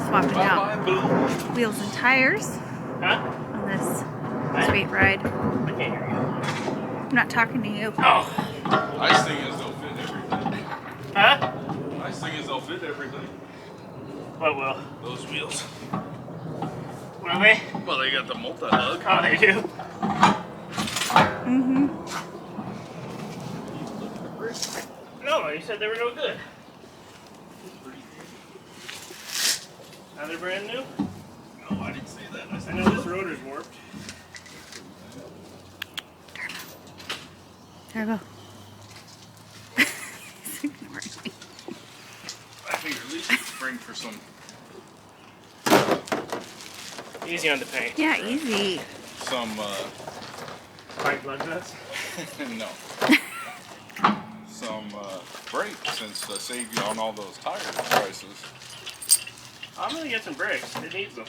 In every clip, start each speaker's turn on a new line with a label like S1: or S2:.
S1: Swapping out wheels and tires on this sweet ride.
S2: I can't hear you.
S1: I'm not talking to you.
S2: Oh.
S3: Nice thing is they'll fit everything.
S2: Huh?
S3: Nice thing is they'll fit everything.
S2: What will?
S3: Those wheels.
S2: Will they?
S3: Well, they got the multi-lug.
S2: Oh, they do?
S1: Mm-hmm.
S2: No, you said they were no good. Now they're brand new?
S3: No, I didn't say that. I
S2: I
S3: said
S2: know this rotor's warped.
S1: Turbo.
S3: I figured at least spring for some.
S2: Easy on the paint.
S1: Yeah, easy.
S3: Some,
S2: Pipe plug nuts?
S3: no. Some, brakes, since save you on all those tire prices.
S2: I'm gonna get some brakes. It needs them.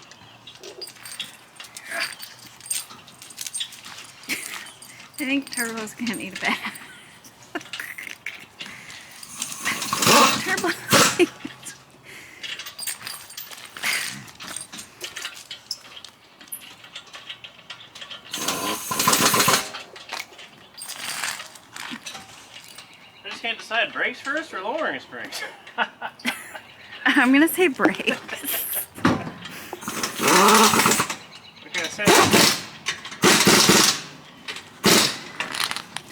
S1: I think Turbo's gonna need a bath. Turbo.
S2: I just can't decide brakes first or lowering springs.
S1: I'm gonna say brakes.
S2: What can I say?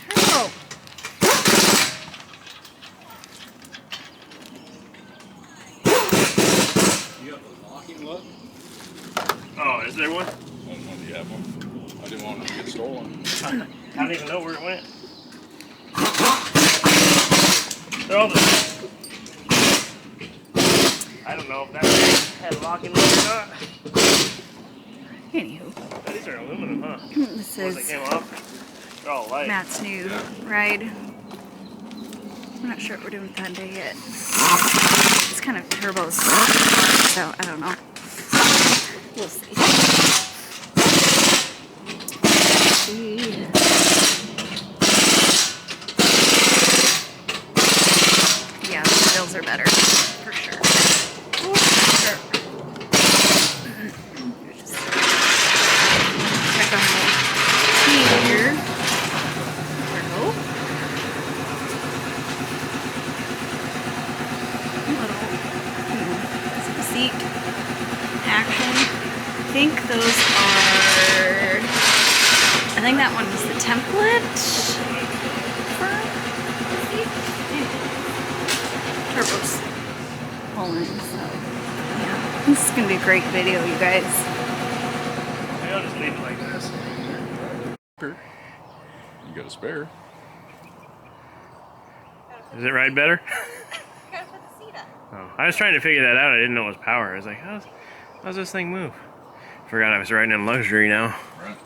S1: Turbo.
S3: You got the locking lug?
S2: Oh, is there one?
S3: I don't know if you have one. I didn't want it to get stolen.
S2: I don't even know where it went. They're all the I don't know if that had a locking lug or not.
S1: Anywho,
S2: These are aluminum, huh?
S1: this
S2: Once they
S1: is
S2: came off, they're all light.
S1: Matt's new ride. I'm not sure what we're doing with Hyundai yet. It's kind of Turbo's, so I don't know. We'll see. Yeah, the wheels are better, for sure. Sure. Just check on the key here. Turbo. Some seat action. I think those are. I think that one was the template for the seat. Turbo's pulling, so yeah. This is gonna be a great video, you guys.
S2: Maybe I'll just leave it like this.
S3: You got a spare.
S2: Does it ride better? Oh, I was trying to figure that out. I didn't know it was power. I was like, how's this thing move? Forgot I was riding in luxury now.
S3: Right.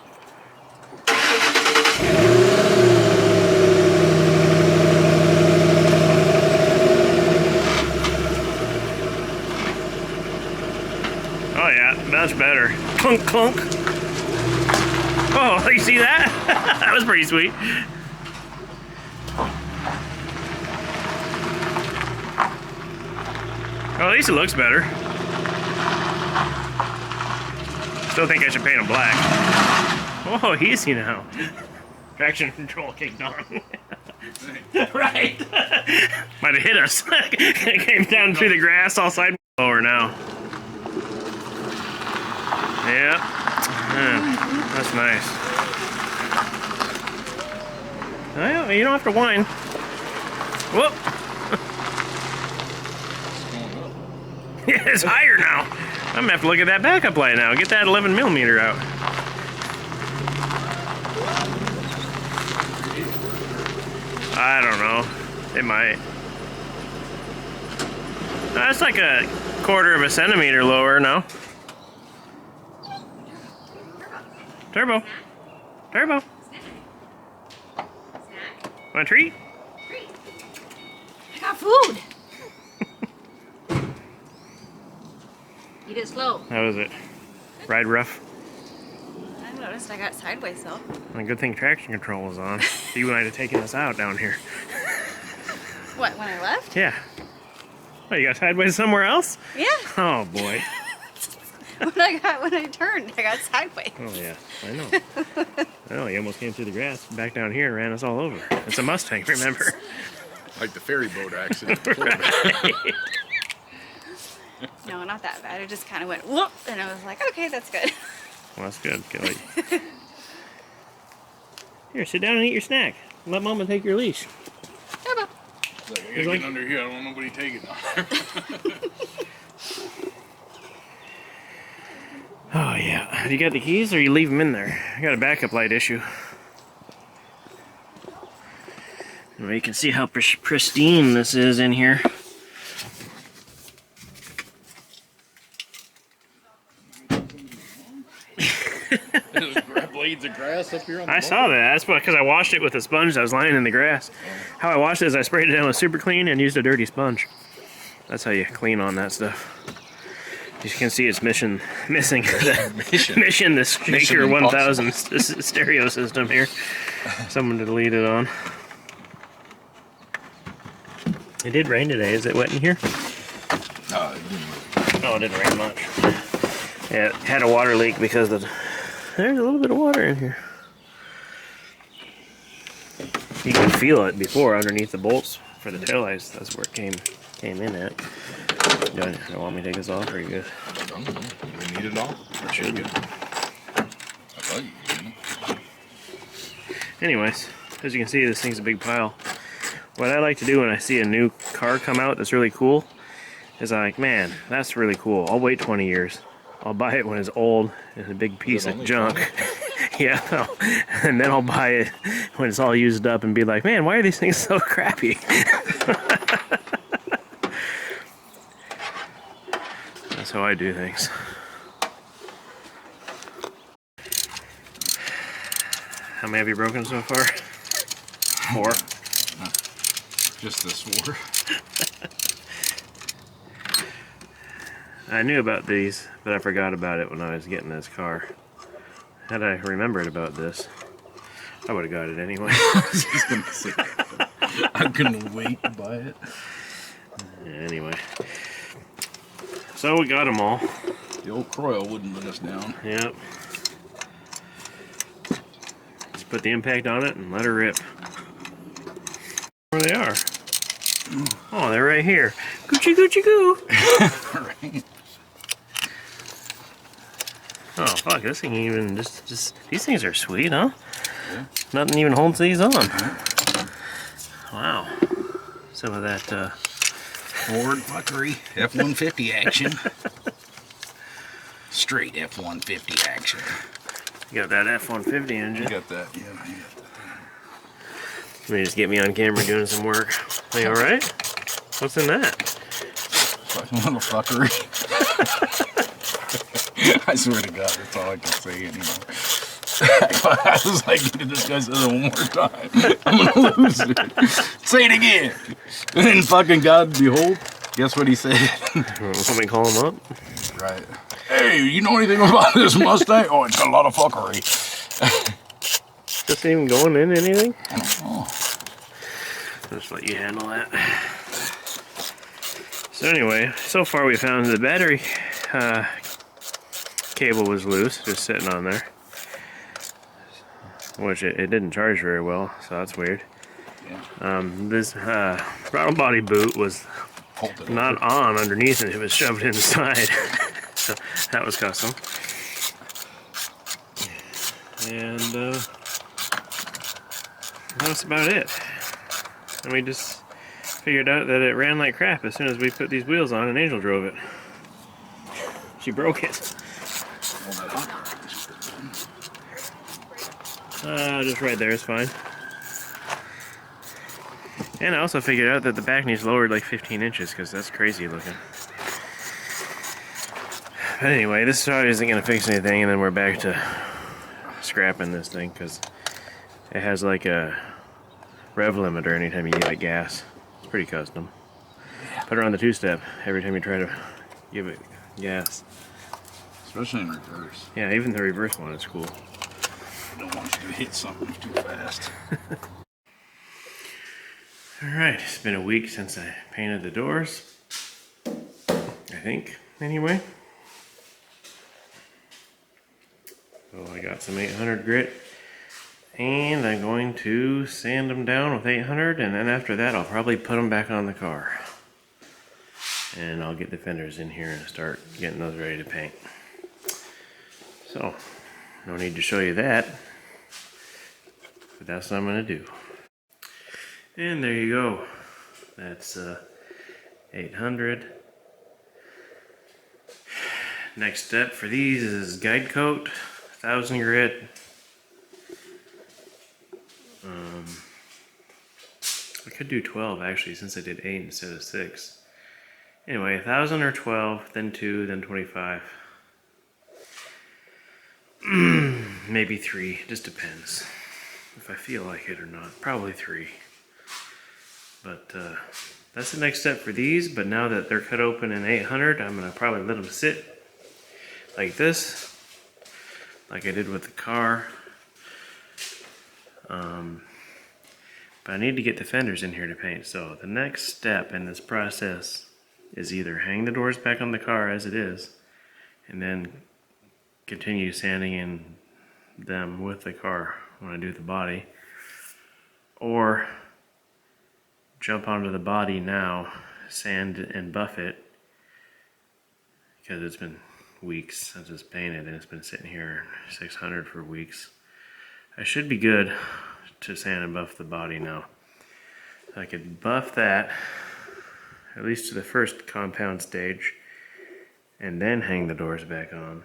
S2: Oh yeah, that's better. Clunk, clunk. Oh, you see that? That was pretty sweet. Well, at least it looks better. Still think I should paint them black. Oh, easy now. Traction control kicked on. Right. Might have hit us. It came down through the grass all side lower now. Yeah. That's nice. Well, you don't have to whine. Whoop. Yeah, it's higher now. I'm gonna have to look at that backup light now. Get that 11mm out. I don't know. It might. That's like a 1/4 of a centimeter lower now. Turbo. Turbo. Want a treat?
S1: I got food. Eat it slow.
S2: How was it? Ride rough?
S1: I noticed I got sideways though.
S2: Well, good thing traction control was on. You and I had taken us out down here.
S1: What, when I left?
S2: Yeah. Oh, you got sideways somewhere else?
S1: Yeah.
S2: Oh boy.
S1: When I turned, I got sideways.
S2: Oh yeah, I know. I know, he almost came through the grass back down here and ran us all over. It's a Mustang, remember?
S3: Like the ferry boat accident before
S2: Right.
S3: that.
S1: No, not that bad. It just kind of went whoop, and I was like, okay, that's good.
S2: Well, that's good, Kelly. Here, sit down and eat your snack. Let Mama take your leash.
S1: Yeah, Bob.
S3: Like, I gotta get under here. I don't want nobody taking it.
S2: Oh yeah. You got the keys or you leave them in there? I got a backup light issue. Well, you can see how pristine this is in here.
S3: Grab blades of grass up here on the
S2: I saw that. That's because I washed it with a sponge that was lying in the grass. How I washed it is I sprayed it down with super clean and used a dirty sponge. That's how you clean on that stuff. You can see it's missing the Shaker 1000 stereo system here. Someone to delete it on. It did rain today. Is it wet in here?
S3: No, it didn't.
S2: Oh, it didn't rain much. Yeah, it had a water leak because there's a little bit of water in here. You can feel it before underneath the bolts for the taillights. That's where it came in at. Do you want me to take this off or are you good?
S3: I don't know. Do we need it all?
S2: Or should we?
S3: I thought you didn't.
S2: Anyways, as you can see, this thing's a big pile. What I like to do when I see a new car come out that's really cool is I'm like, man, that's really cool. I'll wait 20 years. I'll buy it when it's old and a big piece of junk. Yeah, and then I'll buy it when it's all used up and be like, man, why are these things so crappy? That's how I do things. How many have you broken so far? 4.
S3: Just this 4.
S2: I knew about these, but I forgot about it when I was getting this car. Had I remembered about this, I would have got it anyway.
S3: I couldn't wait to buy it.
S2: Yeah, anyway. So we got them all.
S3: The old Croyle wouldn't let us down.
S2: Yep. Just put the impact on it and let her rip. Where they are. Oh, they're right here. Gucci Gucci Goo.
S3: Right.
S2: Oh fuck, this thing even just these things are sweet, huh?
S3: Yeah.
S2: Nothing even holds these on. Wow. Some of that
S3: Ford fuckery. F-150 action. Straight F-150 action.
S2: you got that F-150 engine.
S3: You got that? Yeah, you got that.
S2: Let me just get me on camera doing some work. Are you alright? What's in that?
S3: Fucking little fuckery. I swear to God, that's all I can say anymore. I was like, this guy says it one more time. I'm gonna lose it. Say it again. And then fucking God behold, guess what he said?
S2: Let me call him up.
S3: Right. Hey, you know anything about this Mustang? Oh, it's got a lot of fuckery.
S2: Just even going in anything?
S3: I don't know.
S2: I'll just let you handle that. So anyway, so far we found the battery cable was loose, just sitting on there. Which it didn't charge very well, so that's weird.
S3: Yeah.
S2: This throttle body boot was not on underneath it, it was shoved inside. So that was custom. And that's about it. And we just figured out that it ran like crap as soon as we put these wheels on and Angel drove it. She broke it. Just right there is fine. And I also figured out that the back needs lowered like 15 inches because that's crazy looking. But anyway, this probably isn't going to fix anything, and then we're back to scrapping this thing because it has like a rev limiter anytime you get gas. It's pretty custom. Put her on the 2-step every time you try to give it gas.
S3: Especially in reverse.
S2: Yeah, even the reverse one is cool.
S3: I don't want you to hit something too fast.
S2: Alright, it's been a week since I painted the doors. think, anyway. So I got some 800 grit, and I'm going to sand them down with 800, and then after that I'll probably put them back on the car. And I'll get the fenders in here and start getting those ready to paint. So, no need to show you that, but that's what I'm going to do. And there you go. That's 800. Next step for these is guide coat, 1000 grit. I could do 12 actually, since I did 8 instead of 6. Anyway, 1000 or 12, then 2, then 25. Maybe 3, just depends. If I feel like it or not. Probably 3. But that's the next step for these, but now that they're cut open in 800, I'm going to probably let them sit like this, like I did with the car. But I need to get the fenders in here to paint, so the next step in this process is either hang the doors back on the car as it is, and then continue sanding in them with the car when I do the body, or jump onto the body now, sand and buff it, because it's been weeks since it's painted and it's been sitting here 600 for weeks. I should be good to sand and buff the body now. I could buff that at least to the first compound stage and then hang the doors back on.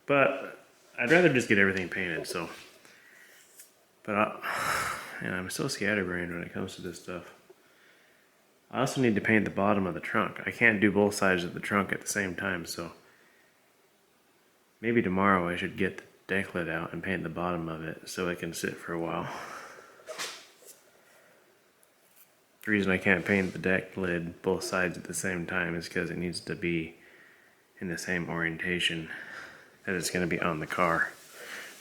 S2: But I'd rather just get everything painted, so. But I'm so scatterbrained when it comes to this stuff. I also need to paint the bottom of the trunk. I can't do both sides of the trunk at the same time, so maybe tomorrow I should get the deck lid out and paint the bottom of it so it can sit for a while. The reason I can't paint the deck lid both sides at the same time is because it needs to be in the same orientation that it's going to be on the car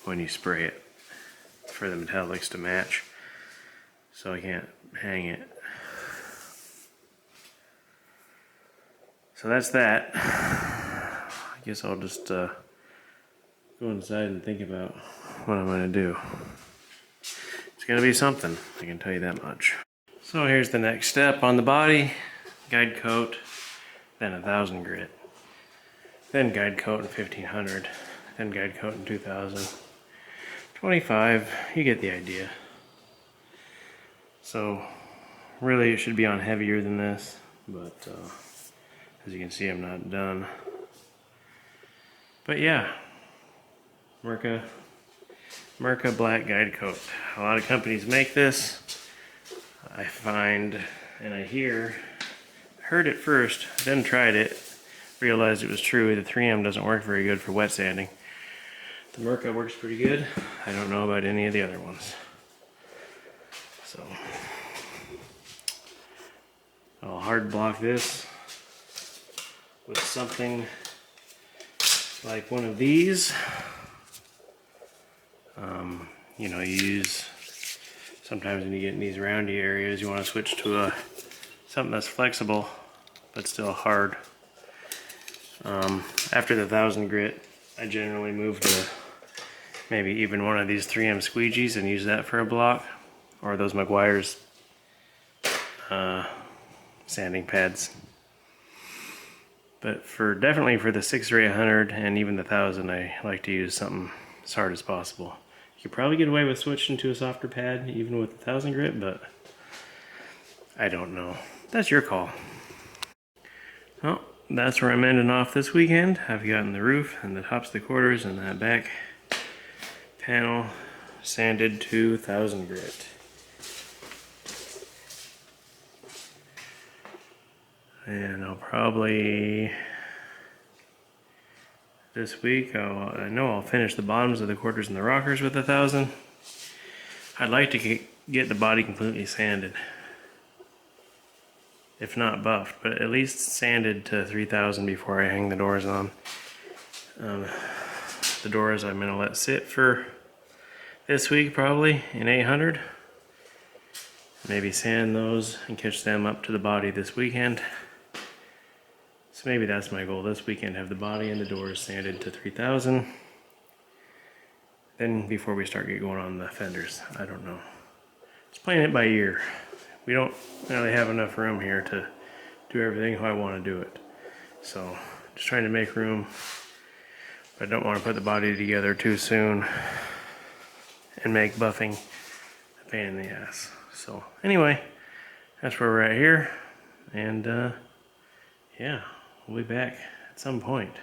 S2: when you spray it, for the metallics to match. So I can't hang it. So that's that. I guess I'll just go inside and think about what I'm going to do. It's going to be something, I can tell you that much. So here's the next step on the body. Guide coat, then 1000 grit. Then guide coat in 1500. Then guide coat in 2000. 25, you get the idea. So really it should be on heavier than this, but as you can see I'm not done. But yeah, Merca black guide coat. A lot of companies make this. I find, and I heard it first, then tried it, realized it was true. The 3M doesn't work very good for wet sanding. The Merca works pretty good. I don't know about any of the other ones. So I'll hard block this with something like one of these. You know, you use, sometimes when you get in these roundy areas, you want to switch to something that's flexible but still hard. After the 1000 grit, I generally move to maybe even one of these 3M squeegees and use that for a block, or those Meguiar's sanding pads. But definitely for the 6 or 800 and even the 1000, I like to use something as hard as possible. You could probably get away with switching to a softer pad even with the 1000 grit, but I don't know. That's your call. Well, that's where I'm ending off this weekend. I've gotten the roof and the tops of the quarters and that back panel sanded to 1000 grit. And I'll probably, this week, I know I'll finish the bottoms of the quarters and the rockers with 1000. I'd like to get the body completely sanded. If not buffed, but at least sanded to 3000 before I hang the doors on. The doors I'm going to let sit for this week probably in 800. Maybe sand those and catch them up to the body this weekend. So maybe that's my goal this weekend, have the body and the doors sanded to 3,000. Then before we start going on the fenders, I don't know. Just playing it by ear. We don't really have enough room here to do everything how I want to do it. So just trying to make room, but I don't want to put the body together too soon and make buffing a pain in the ass. So anyway, that's where we're at here, and yeah, we'll be back at some point.